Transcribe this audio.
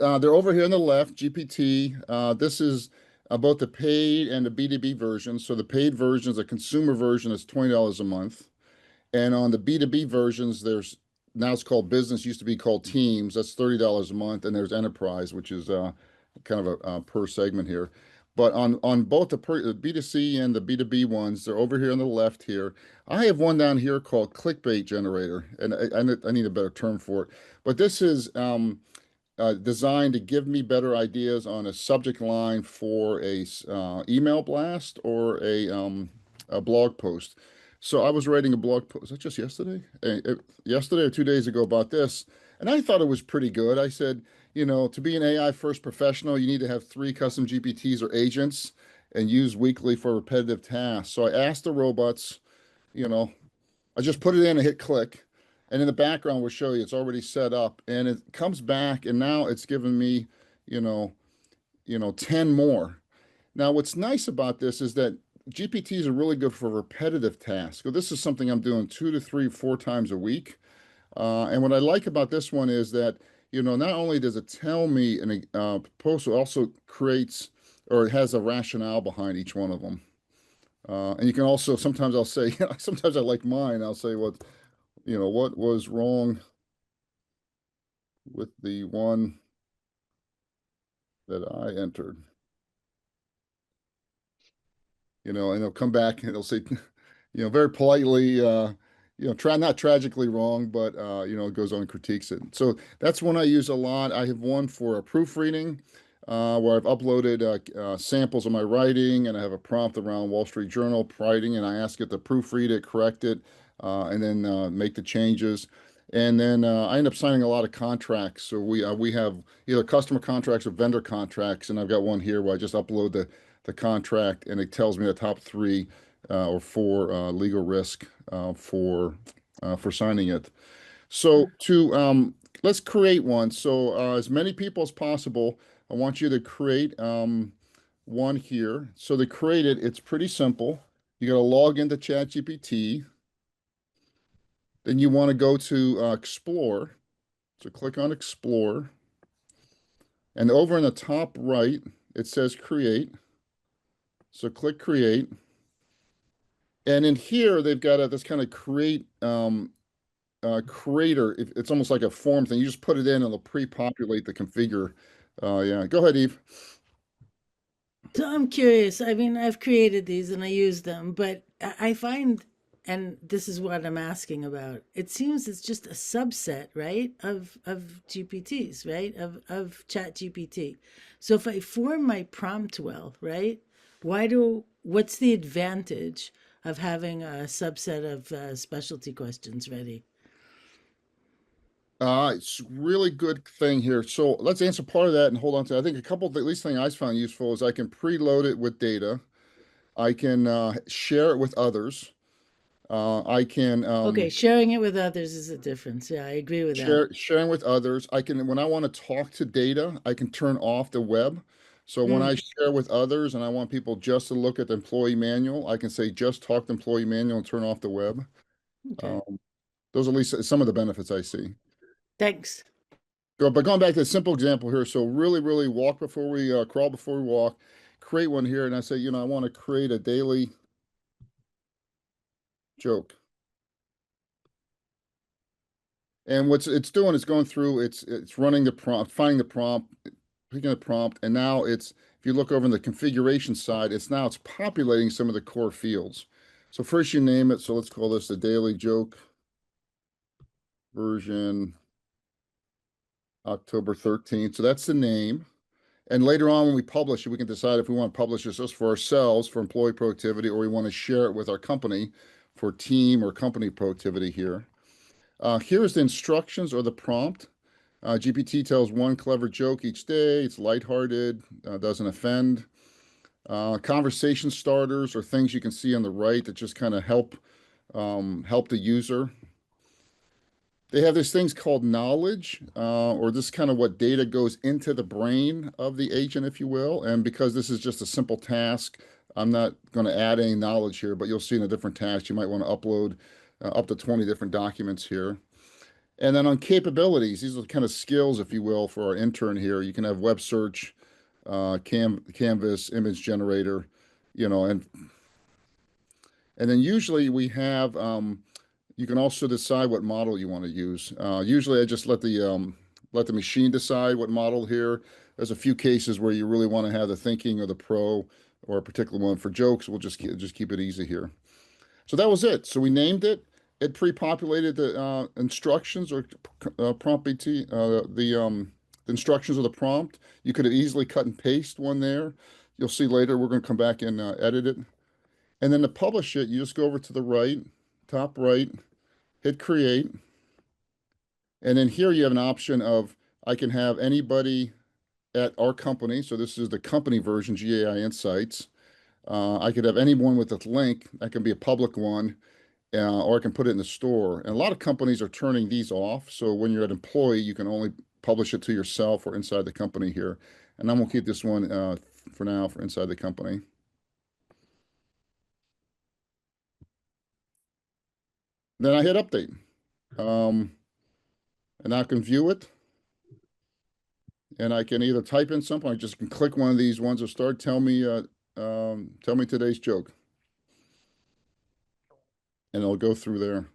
they're over here on the left, GPT. This is both the paid and the B2B version. So the paid version is a consumer version is $20 a month. And on the B2B versions, there's now it's called business, used to be called teams. That's $30 a month. And there's enterprise, which is kind of a per segment here. But on both the B2C and the B2B ones, they're over here on the left here. I have one down here called clickbait generator, and I need a better term for it. But this is designed to give me better ideas on a subject line for a email blast or a blog post. So I was writing a blog post, was that just yesterday? Yesterday or 2 days ago about this, and I thought it was pretty good. I said, to be an AI first professional, you need to have 3 custom GPTs or agents and use weekly for repetitive tasks. So I asked the robots, you know, I just put it in and hit click. And in the background, we'll show you it's already set up. And it comes back, and now it's given me, you know, 10 more. Now, what's nice about this is that GPTs are really good for repetitive tasks. So this is something I'm doing 2 to 3, 4 times a week. And what I like about this one is that, not only does it tell me an proposal, it also creates or it has a rationale behind each one of them. And you can also, sometimes I'll say, sometimes I like mine, I'll say what was wrong with the one that I entered. And they'll come back and they'll say, very politely, try not tragically wrong, but it goes on and critiques it. So that's one I use a lot. I have one for proofreading, where I've uploaded samples of my writing, and I have a prompt around Wall Street Journal writing, and I ask it to proofread it, correct it, and then make the changes. And then I end up signing a lot of contracts. So we have either customer contracts or vendor contracts, and I've got one here where I just upload the contract, and it tells me the top 3 or 4 legal risk for signing it. So let's create one. So as many people as possible, I want you to create one here. So to create it, it's pretty simple. You got to log into ChatGPT. Then you want to go to Explore. So click on Explore. And over in the top right, it says Create. So click Create. And in here, they've got this kind of create creator. It's almost like a form thing. You just put it in and it'll pre-populate the configure. Yeah, go ahead, Eve. So I'm curious. I mean, I've created these and I use them, but I find, and this is what I'm asking about. It seems it's just a subset, right, of GPTs, right, of Chat GPT. So if I form my prompt well, right, what's the advantage of having a subset of specialty questions ready? It's a really good thing here. So let's answer part of that and hold on to. I think a couple of the least thing I found useful is I can preload it with data. I can share it with others. I can Okay, sharing it with others is a difference. Yeah, I agree with that. sharing with others. I can, when I want to talk to data, I can turn off the web. So when I Mm, share with others and I want people just to look at the employee manual, I can say just talk the employee manual and turn off the web. okay, Um, those are at least some of the benefits I see. thanks. But going back to the simple example here, so really, really walk before we crawl before we walk, create one here, and I say, I want to create a daily joke. And what's it's doing is going through, it's running the prompt, finding the prompt, picking the prompt, and now if you look over in the configuration side, it's populating some of the core fields. So first you name it, so let's call this the daily joke version October 13th. So that's the name. And later on, when we publish it, we can decide if we want to publish this just for ourselves for employee productivity, or we want to share it with our company for team or company productivity here. Here's the instructions or the prompt. GPT tells one clever joke each day. It's lighthearted, doesn't offend. Conversation starters are things you can see on the right that just kind of help the user. They have these things called knowledge, or this kind of what data goes into the brain of the agent, if you will. And because this is just a simple task, I'm not going to add any knowledge here, but you'll see in a different task, you might want to upload up to 20 different documents here. And then on capabilities, these are the kind of skills, if you will, for our intern here. You can have web search, Canvas, image generator, you know, and then usually we have you can also decide what model you want to use. Usually I just let the machine decide what model here. There's a few cases where you really want to have the thinking or the pro or a particular one. For jokes, we'll just keep it easy here. So that was it. So we named it. It pre-populated the instructions or prompt BT, the instructions of the prompt. You could have easily cut and paste one there. You'll see later, we're going to come back and edit it. And then to publish it, you just go over to the right, top right, hit create. And then here you have an option of, I can have anybody at our company. So this is the company version, GAI Insights. I could have anyone with a link. That can be a public one, or I can put it in the store. And a lot of companies are turning these off. So when you're an employee, you can only publish it to yourself or inside the company here. And I'm gonna keep this one for now for inside the company. Then I hit update. Um, and I can view it. And I can either type in something, I just can click one of these ones or start, tell me today's joke. And it'll go through there.